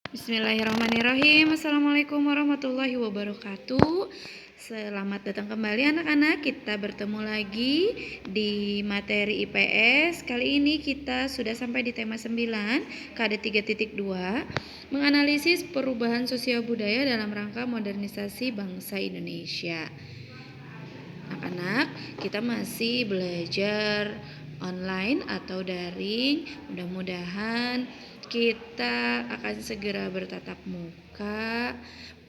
Bismillahirrahmanirrahim. Assalamualaikum warahmatullahi wabarakatuh. Selamat datang kembali anak-anak. Kita bertemu lagi di materi IPS. Kali ini kita sudah sampai di tema 9, KD 3.2, menganalisis perubahan sosial budaya dalam rangka modernisasi bangsa Indonesia. Anak-anak, kita masih belajar online atau daring. Mudah-mudahan kita akan segera bertatap muka.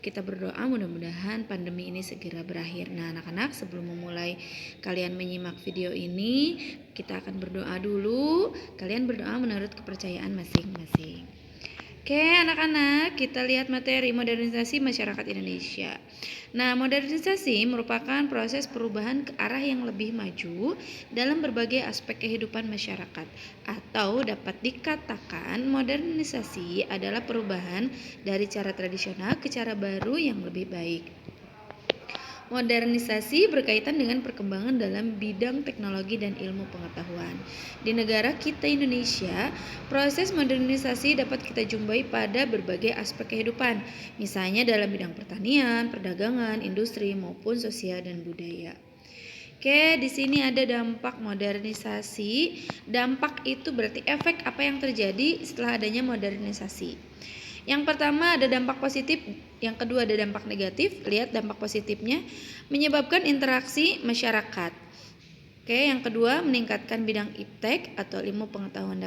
Kita berdoa mudah-mudahan pandemi ini segera berakhir. Nah, anak-anak, sebelum memulai kalian menyimak video ini, kita akan berdoa dulu. Kalian berdoa menurut kepercayaan masing-masing. Oke, anak-anak, kita lihat materi modernisasi masyarakat Indonesia. Nah, modernisasi merupakan proses perubahan ke arah yang lebih maju dalam berbagai aspek kehidupan masyarakat, atau dapat dikatakan modernisasi adalah perubahan dari cara tradisional ke cara baru yang lebih baik. Modernisasi berkaitan dengan perkembangan dalam bidang teknologi dan ilmu pengetahuan. Di negara kita Indonesia, proses modernisasi dapat kita jumpai pada berbagai aspek kehidupan, misalnya dalam bidang pertanian, perdagangan, industri, maupun sosial dan budaya. Oke, di sini ada dampak modernisasi. Dampak itu berarti efek apa yang terjadi setelah adanya modernisasi. Yang pertama ada dampak positif, yang kedua ada dampak negatif. Lihat dampak positifnya, menyebabkan interaksi masyarakat. Oke, yang kedua meningkatkan bidang iptek atau ilmu pengetahuan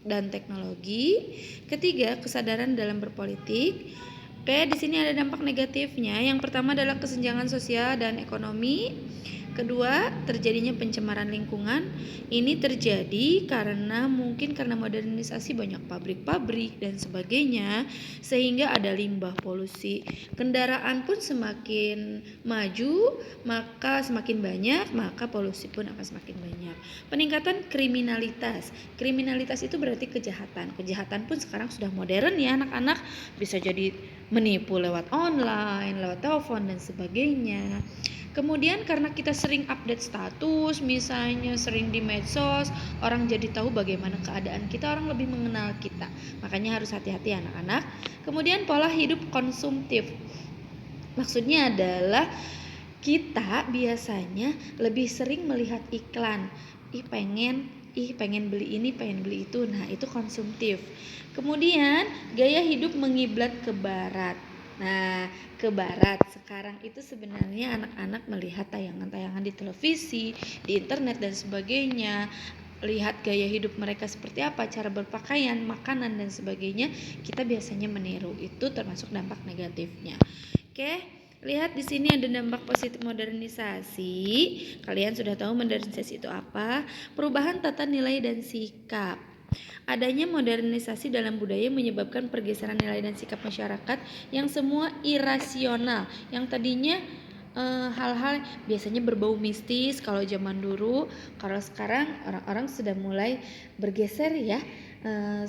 dan teknologi. Ketiga, kesadaran dalam berpolitik. Oke, di sini ada dampak negatifnya. Yang pertama adalah kesenjangan sosial dan ekonomi. Kedua, terjadinya pencemaran lingkungan. Ini terjadi karena modernisasi banyak pabrik-pabrik dan sebagainya, sehingga ada limbah polusi. Kendaraan pun semakin maju, maka semakin banyak, maka polusi pun akan semakin banyak. Peningkatan kriminalitas. Kriminalitas itu berarti kejahatan. Kejahatan pun sekarang sudah modern ya anak-anak, bisa jadi menipu lewat online, lewat telepon dan sebagainya. Kemudian karena kita sering update status, misalnya sering di medsos, orang jadi tahu bagaimana keadaan kita, orang lebih mengenal kita. Makanya harus hati-hati anak-anak. Kemudian pola hidup konsumtif. Maksudnya adalah kita biasanya lebih sering melihat iklan. pengen beli ini, pengen beli itu. Nah, itu konsumtif. Kemudian gaya hidup mengiblat ke barat. Nah, ke barat sekarang itu sebenarnya anak-anak melihat tayangan-tayangan di televisi, di internet dan sebagainya, lihat gaya hidup mereka seperti apa, cara berpakaian, makanan dan sebagainya, kita biasanya meniru. Itu termasuk dampak negatifnya. Oke, lihat di sini ada dampak positif modernisasi. Kalian sudah tahu modernisasi itu apa? Perubahan tata nilai dan sikap. Adanya modernisasi dalam budaya menyebabkan pergeseran nilai dan sikap masyarakat yang semua irasional, yang tadinya hal-hal biasanya berbau mistis kalau zaman dulu. Kalau sekarang orang-orang sudah mulai bergeser ya,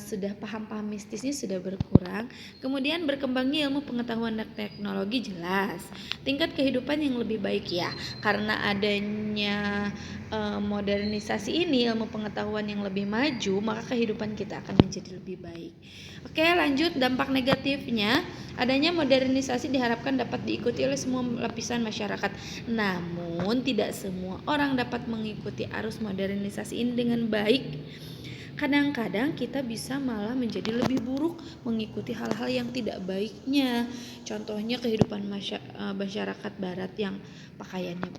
sudah paham-paham mistisnya sudah berkurang. Kemudian berkembangnya ilmu pengetahuan dan teknologi, jelas tingkat kehidupan yang lebih baik ya, karena adanya modernisasi ini, ilmu pengetahuan yang lebih maju, maka kehidupan kita akan menjadi lebih baik. Oke, lanjut dampak negatifnya. Adanya modernisasi diharapkan dapat diikuti oleh semua lapisan masyarakat. Namun tidak semua orang dapat mengikuti arus modernisasi ini dengan baik. Kadang-kadang kita bisa malah menjadi lebih buruk mengikuti hal-hal yang tidak baiknya. Contohnya kehidupan masyarakat barat yang pakaiannya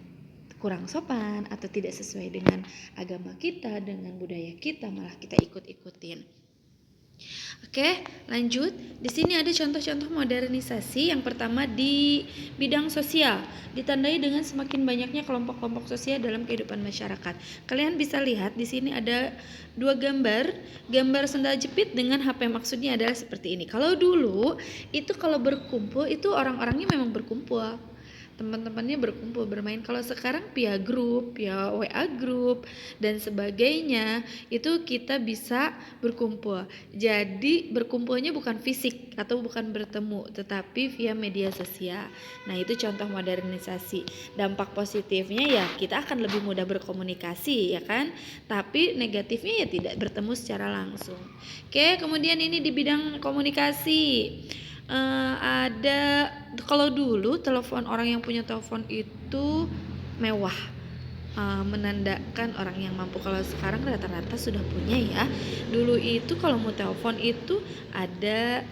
kurang sopan atau tidak sesuai dengan agama kita, dengan budaya kita, malah kita ikut-ikutin. Oke, lanjut. Di sini ada contoh-contoh modernisasi. Yang pertama di bidang sosial, ditandai dengan semakin banyaknya kelompok-kelompok sosial dalam kehidupan masyarakat. Kalian bisa lihat di sini ada dua gambar sendal jepit dengan HP. Maksudnya adalah seperti ini. Kalau dulu itu kalau berkumpul itu orang-orangnya memang berkumpul. teman-temannya berkumpul bermain. Kalau sekarang via grup, via WA grup dan sebagainya, itu kita bisa berkumpul. Jadi berkumpulnya bukan fisik atau bukan bertemu, tetapi via media sosial. Nah, itu contoh modernisasi. Dampak positifnya ya kita akan lebih mudah berkomunikasi, ya kan? Tapi negatifnya ya tidak bertemu secara langsung. Oke, kemudian ini di bidang komunikasi. Ada, kalau dulu telepon, orang yang punya telepon itu mewah, menandakan orang yang mampu. Kalau sekarang rata-rata sudah punya ya. Dulu itu kalau mau telepon itu ada,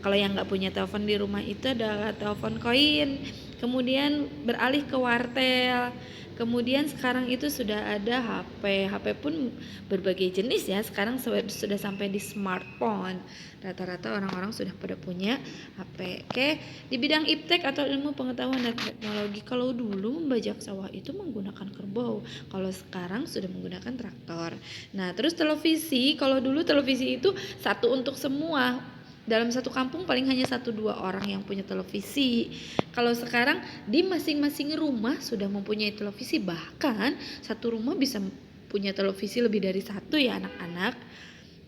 kalau yang nggak punya telepon di rumah itu ada telepon koin, kemudian beralih ke wartel. Kemudian sekarang itu sudah ada HP pun berbagai jenis ya. Sekarang sudah sampai di smartphone. Rata-rata orang-orang sudah pada punya HP. Oke, di bidang iptek atau ilmu pengetahuan dan teknologi, kalau dulu membajak sawah itu menggunakan kerbau, kalau sekarang sudah menggunakan traktor. Nah, terus televisi, kalau dulu televisi itu satu untuk semua. Dalam satu kampung paling hanya 1-2 orang yang punya televisi. Kalau sekarang di masing-masing rumah sudah mempunyai televisi, bahkan satu rumah bisa punya televisi lebih dari satu ya anak-anak.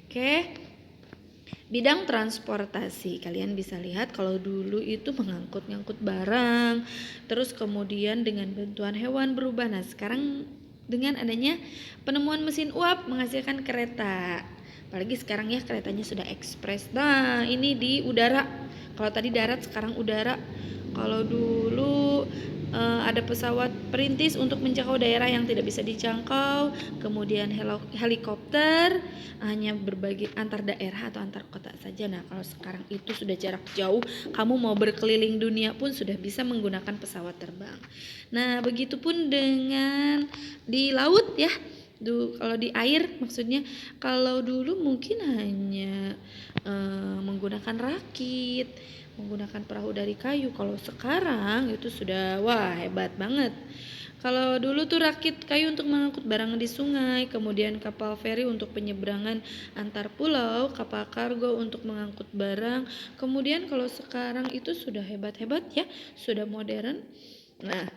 Oke. Bidang transportasi, kalian bisa lihat kalau dulu itu mengangkut-ngangkut barang, terus kemudian dengan bantuan hewan berubah. Nah, sekarang dengan adanya penemuan mesin uap menghasilkan kereta. Apalagi sekarang ya keretanya sudah ekspres. Nah, ini di udara. Kalau tadi darat, sekarang udara. Kalau dulu ada pesawat perintis untuk menjangkau daerah yang tidak bisa dijangkau, kemudian helikopter hanya berbagi antar daerah atau antar kota saja. Nah, kalau sekarang itu sudah jarak jauh, kamu mau berkeliling dunia pun sudah bisa menggunakan pesawat terbang. Nah, begitupun dengan di laut ya. Kalau di air maksudnya, kalau dulu mungkin hanya menggunakan rakit, menggunakan perahu dari kayu. Kalau sekarang itu sudah wah hebat banget. Kalau dulu tuh rakit kayu untuk mengangkut barang di sungai, kemudian kapal feri untuk penyeberangan antar pulau, kapal kargo untuk mengangkut barang. Kemudian kalau sekarang itu sudah hebat-hebat ya, sudah modern. Nah,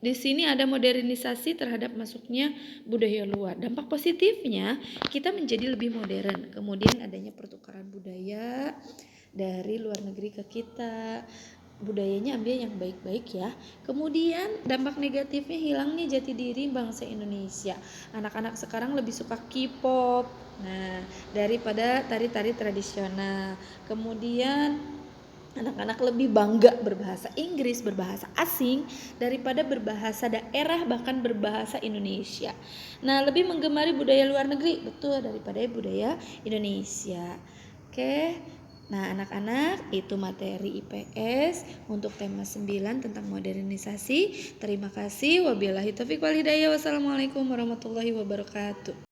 di sini ada modernisasi terhadap masuknya budaya luar. Dampak positifnya kita menjadi lebih modern. Kemudian adanya pertukaran budaya dari luar negeri ke kita. Budayanya ambil yang baik-baik ya. Kemudian dampak negatifnya hilangnya jati diri bangsa Indonesia. Anak-anak sekarang lebih suka K-pop. Nah, daripada tari-tari tradisional. Kemudian anak-anak lebih bangga berbahasa Inggris, berbahasa asing daripada berbahasa daerah, bahkan berbahasa Indonesia. Nah, lebih menggemari budaya luar negeri, betul, daripada budaya Indonesia. Oke. Nah, anak-anak, itu materi IPS untuk tema 9 tentang modernisasi. Terima kasih. Wabillahi taufiq wal hidayah. Wassalamualaikum warahmatullahi wabarakatuh.